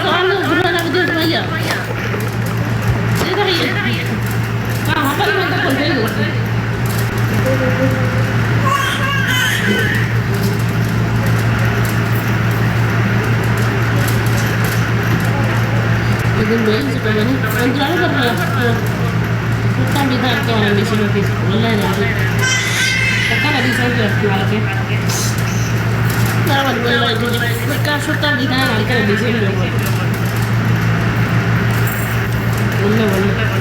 soalnya beneran aku dia bayar. Dia dah iya. Apa yang mantap pun dia itu. Jadi main sekarang ni, antara apa? Kita minta orang di sini tu, mulai lagi. Kita ada di sana lagi. Kalau mulai jadi, kita sudah di sana kita di sini lagi. Mulai.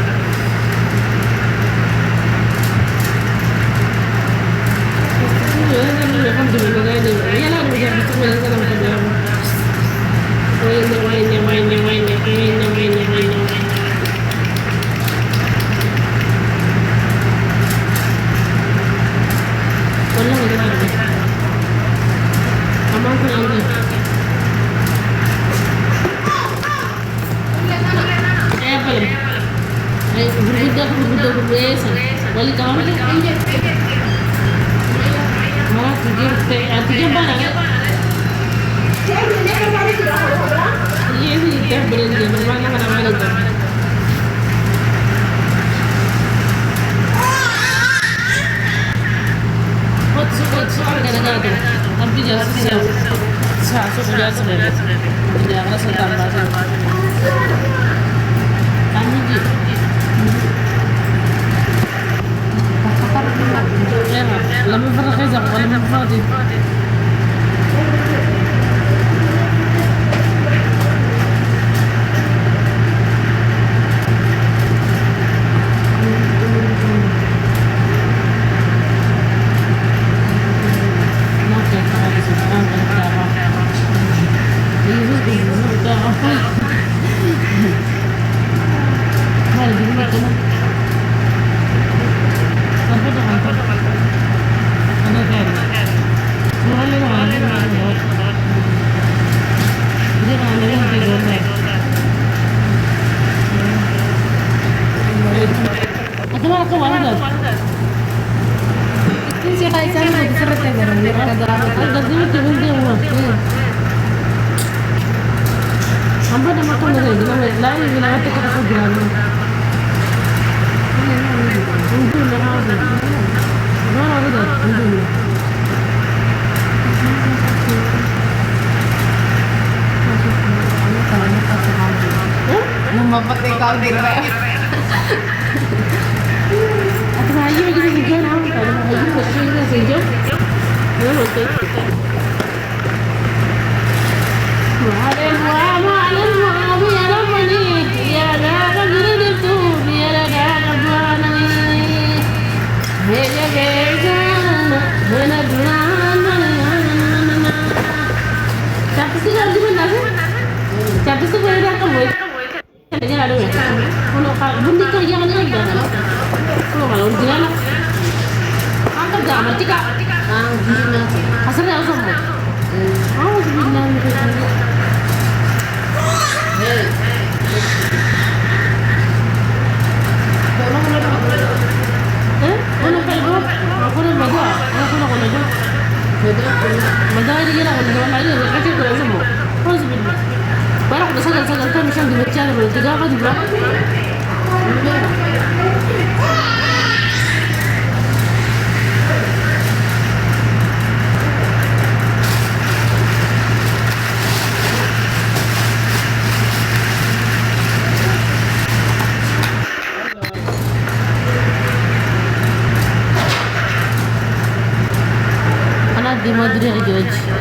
Wali kawan ni, malah tiga barang. Iya sih, dah berhenti mana tu. Hot suka kadang-kadang tu, tapi jangan siap. Sudah sebenarnya. Tidak rasa tambah. Kamu gitu. لما فرق يزق ولا من فاضي Mempetik kau gitu ya. Atau ayu lagi sejauh nak kalau ayu betul sejauh. Betul. Tapi sebenarnya kamu kayaknya ada ya. Kalau bundi kerja mana ada? Kalau dia nak angkat dah mati kak. Gimana? Asal dia usah mau. Sebenarnya. Mana kalau aku nak bawa, aku nak bawa. Madari dia nak bawa lagi, kerja tu usah mau. Sebenarnya. Barang dah sagal kan macam dibaca ada tiga apa juga. Anak di Madrid lagi aja.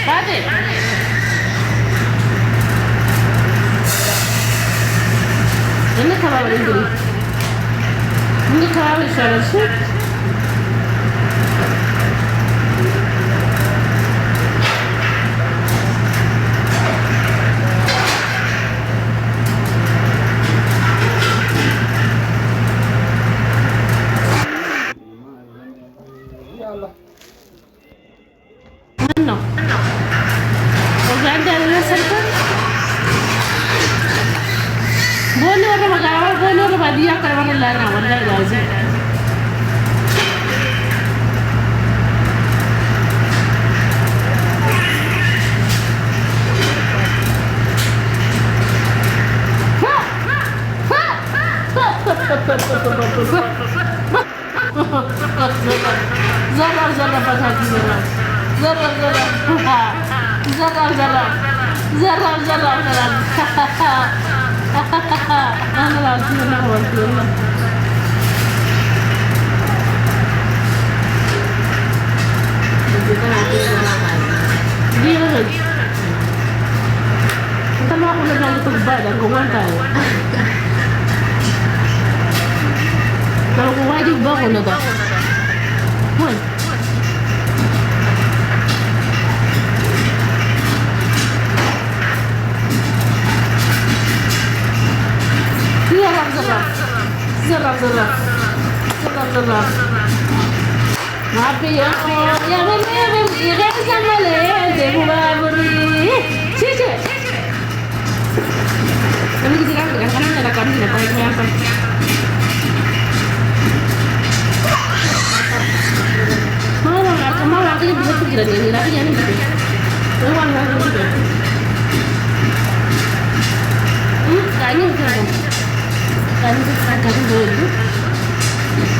Fatih. Ini kalau ini kalau şarası. dia kalau mana lah nak mana gaji. زرر زرر فتاة زرر زرر زرر زرر زرر زرر أنا العظيم أنا والله والله dia lagi kita mau aku lagi untuk badan kau tahu kalau kau wajib bangun ada Wan زرر Happy ya beri kan sama le debu beri cici kami kita kan karena ada kami tidak tahu apa mau aku bisa pikiran ini lagi yang itu uang lagi juga kayaknya kan kan dulu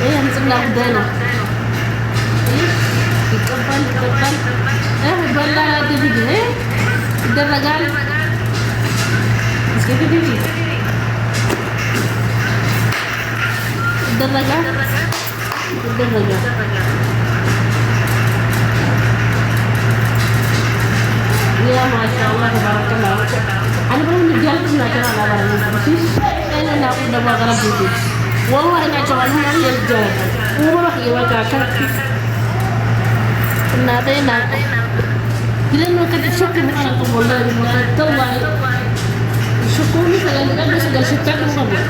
yang sebelah dana يتقبل وبلا تبي الدرجات بس كيف تبي الدرجات يا ما شاء الله تبارك الله أنا بقول نجال كنا كنا على بعض بس أنا ناخد دوا غرب بيجي والله أنا جوال ما يرجع وما هي وجاكر Nada nada. Dia nak kita syukur mana tu boleh, mana tahu lah. Syukur ni kalau kita bisa dah syukur tu semua.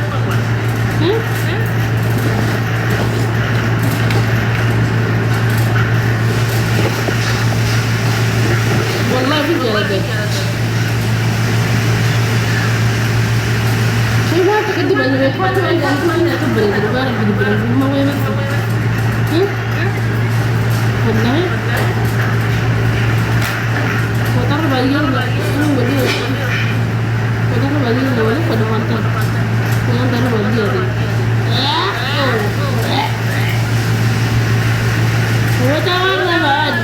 والله في جلبة. شيء ما تقدم أنا بحاول أن أكون أنا كبرت البارح بالبرد ما وين والله وترى اليوم أنا ودي وترى اليوم ولا قد منتظر وأنا ترى ودي هذه وترى بعد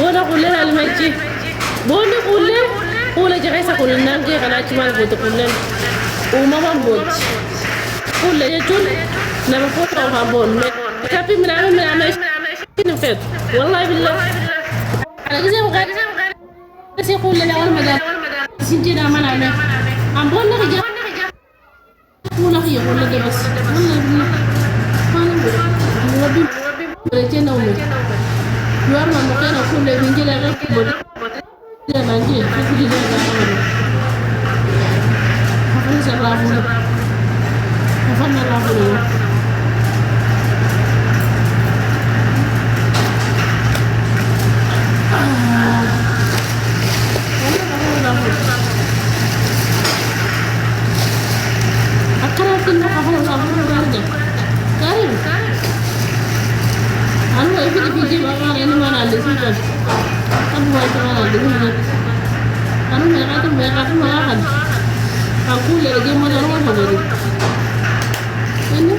بونا قول لها المجي بونا قول له قول جعيسة قول لنا نجي غناتي ما نقول قول لنا وما بنبوت قول له يجون لما فوت أو هابون كابي من عمل نفيد والله بالله على جزء وغير بس يقول لنا أول مدار سنجينا ما نعمل عم بونا رجع بونا هي قول له بس والله بالله ما نقول ربي بريتنا ومن luar mungkin aku lebih jelas lagi boleh dia nanti aku tidak tahu apa salah aku aku lagi mau jalan apa lagi ini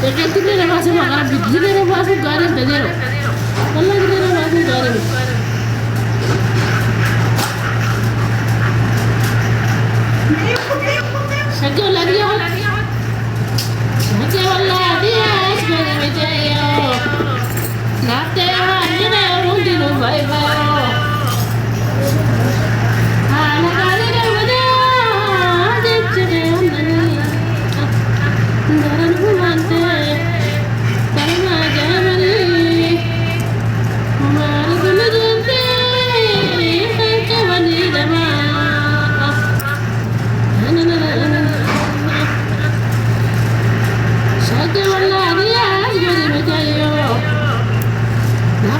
ya kita masih makan biji masih garing tadi kalau kita masih garing sakit lagi ya sakit lagi ya sebenarnya berjaya nanti hari ni mungkin bye bye anak kali dah berjaya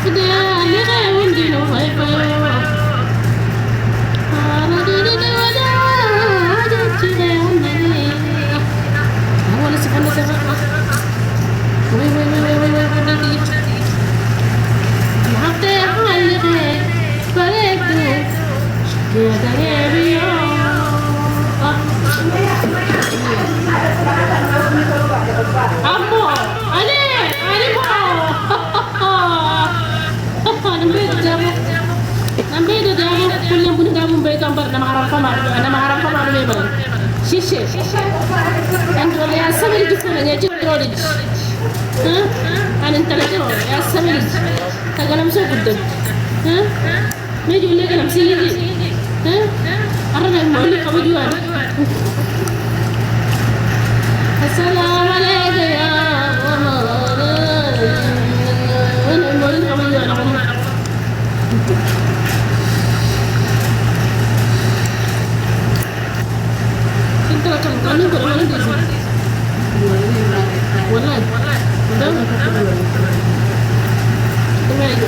أفدى لغير دين وفيفيو Shishe, and ya samedi gis na nga ci rodi anan tala ci ya samedi tagalam so guddal me ju le ganam si yidi arana mo li xamu juwan assalamu alayka ya ana mo li xamu juwan Kami bermain di sini. Wallah. Udah. Kemana?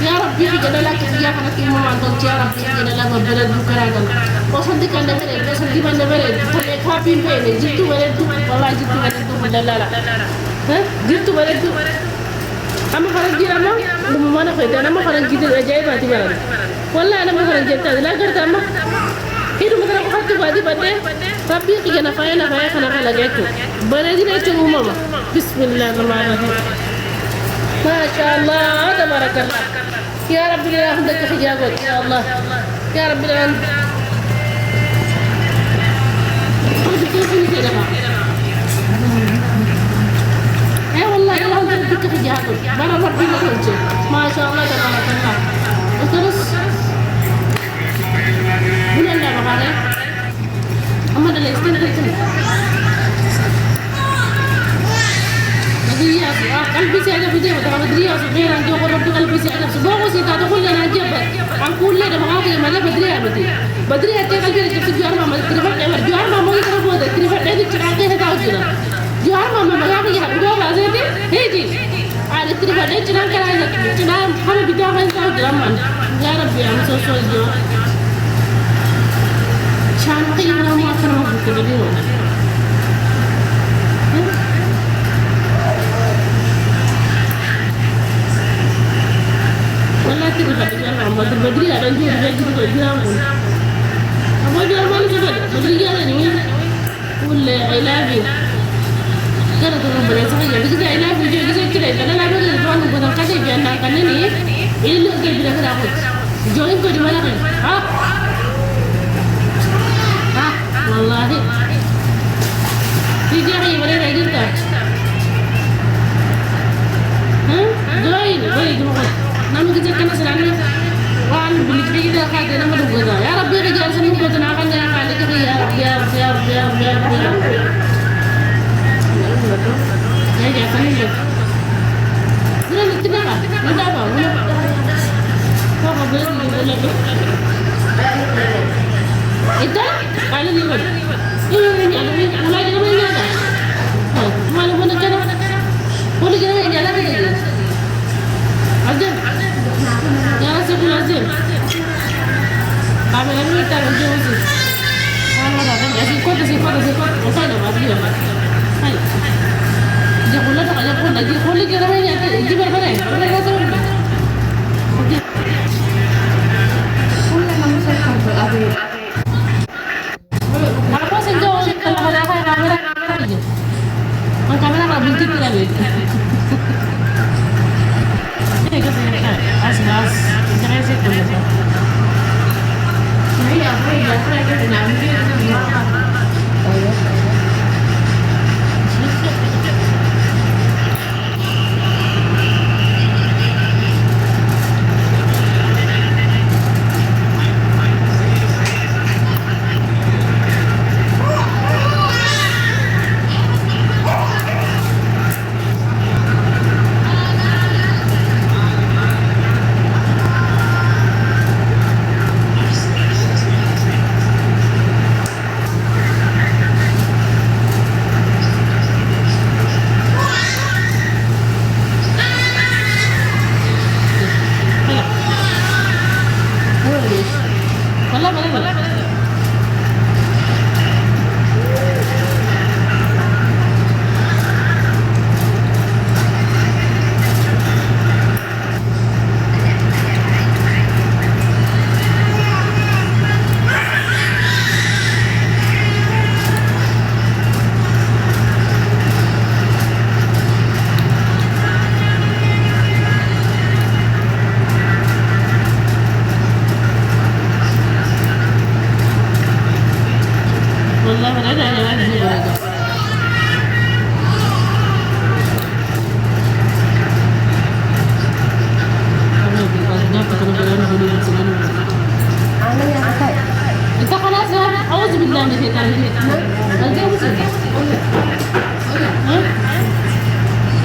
Ya Rabbi, jadilah kerja karena kita mantul ya Rabbi, jadilah berat bukan. Bosan di kandang ini, bosan di mana berat. Kalau kapi bene, jitu berat tu, wallah jitu berat tu berdalala. Jitu berat tu. أما خرج جيرا ما لما أنا خيت أنا ما خرج جيت الأجايب هاتي برا والله أنا ما خرج جيت لا قدرت أما هيدو مثلا خدت بادي بدي ربي كي أنا فاينا خنا خلا جاكو بلدي نيتو ماما بسم الله الرحمن الرحيم ما شاء الله تبارك الله يا رب لا عندك حجابك يا الله يا رب لا عندك خذ كيفني كده والله الله انت بدك حجابك برا ربي ما تنجي ما شاء الله تبارك الله وترس من الله بقى اما ده الاستنى مدريات قلبي سيادة بدي بدها مدريات غير عندي ربي قلبي سيادة بوغو سيادة تقول لي انا جبت اقول لي ده بغاضي ما لا بدريها بدريها تي قلبي جبت جوار ما تريفت جوار ما يقرب هذا تريفت هذه تراقيه هذا جوار ما مغاضي يا بدو لازم هيجي على التليفون ليش نام كلامك نام حبيبي دام انت ودرمان يا ربي I'm so sorry جو شان قيم انا ما اكره بكره اليوم والله تليفون يا عم بدري انا نجي جرام ابو جرمان كده بدري انا ني ولا علاجي كده ربنا يسخر بس علاجي جو كده انا لا بقدر دوان بدل كده بيانا كانني اللي قلبي له كده اخذ جوين كده ولا ها والله في جاي ولا راجل جوين ولا دماغ نام كده كنا سلامنا وعن بالكري ده خاطر انا مدوغا يا ربي رجال سنين كنت انا كان عليك يا رب يا رب يا رب يا رب يا رب يا رب يا جا سنين لا نتبع ندابا فوق بيتي ولا انت قال لي ولد يعني ولا جرى ولا هذا ما له ولا جرى ولا جرى يعني لا تدري عزم يا رسول عزم قابل أمي ترى جوزي أنا هذا أسير كود وصاير ما أدري هاي جابوا لنا جابوا لنا دي كل جرى يعني يجيب البنات ولا هذا ولا كل ما مسافر بالأبي apa sejauh kalau kamera aja kamera nggak bintik kita lihat ini kesini as caranya sih tuh ini apa ya itu nanti oh ya mana ada yang lagi juga. Kamu bilang apa kalau bilang dulu di sini? Ano yan? Kay. Ito ka na sa awaz bilang di sini. Nanti aku sih.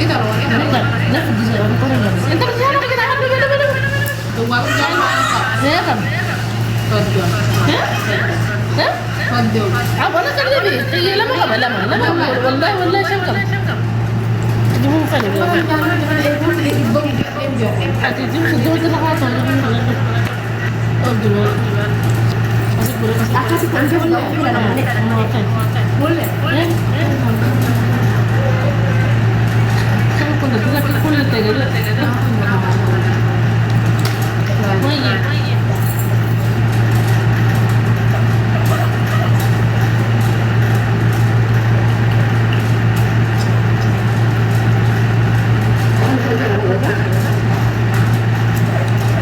Kita loh. Enggak, enggak bisa orang Korea nggak bisa. Entar siapa kita akan dulu. Tunggu aku jangan masak. Saya kan. Kodyo. Hah? Hah? Kodyo. أنا كان لبي هي لما قبل لما والله والله شكل جمهور فلي حتى جمهور جوز الحاجة Aku sih kan dia belum bilang boleh. Boleh. Kamu pun dah kita kulit tega tu. Boleh.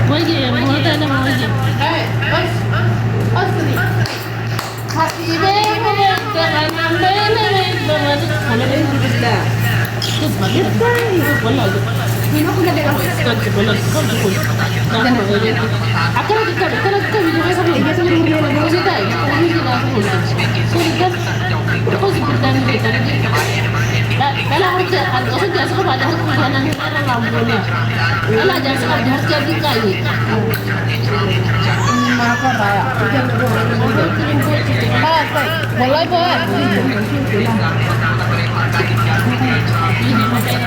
Boleh yang mana ada boleh. Asli. Hati ibu boleh jangan ambil boleh. Alhamdulillah. Terus bagi boleh aja. Sino ko na din ako. Kan boleh kan betul. Akan kita video saya sampai dia sampai dia lagi cerita. Kami kita boleh. So kan kau sebutan kita ni. Kalau kerja, kalau kerja sekolah ada kerjaan yang orang lampunya. Kalau jangan sekolah harus jadi kaya. Maka raya. Boleh boleh. Ini macam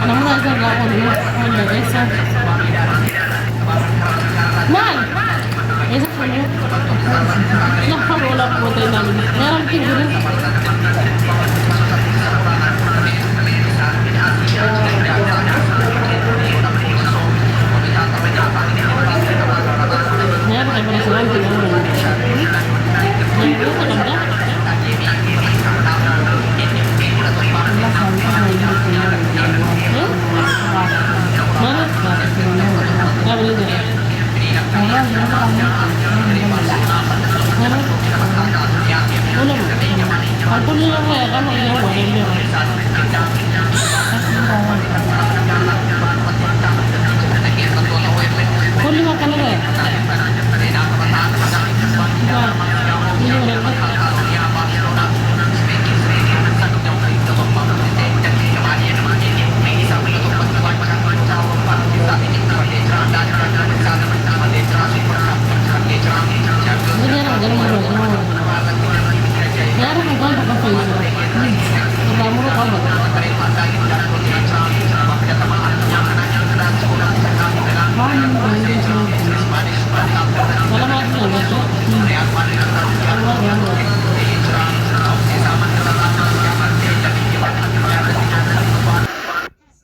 namun agak lawan mana Esa man Esa punya nak bola bola nama merah tinggi merah yang mana selalu tinggi yang itu kan dah mana? Nggak boleh deh. Mana? Boleh. Aku ni yang saya kan yang boleh dia. Boleh makan apa? Ini berapa? Dalam hati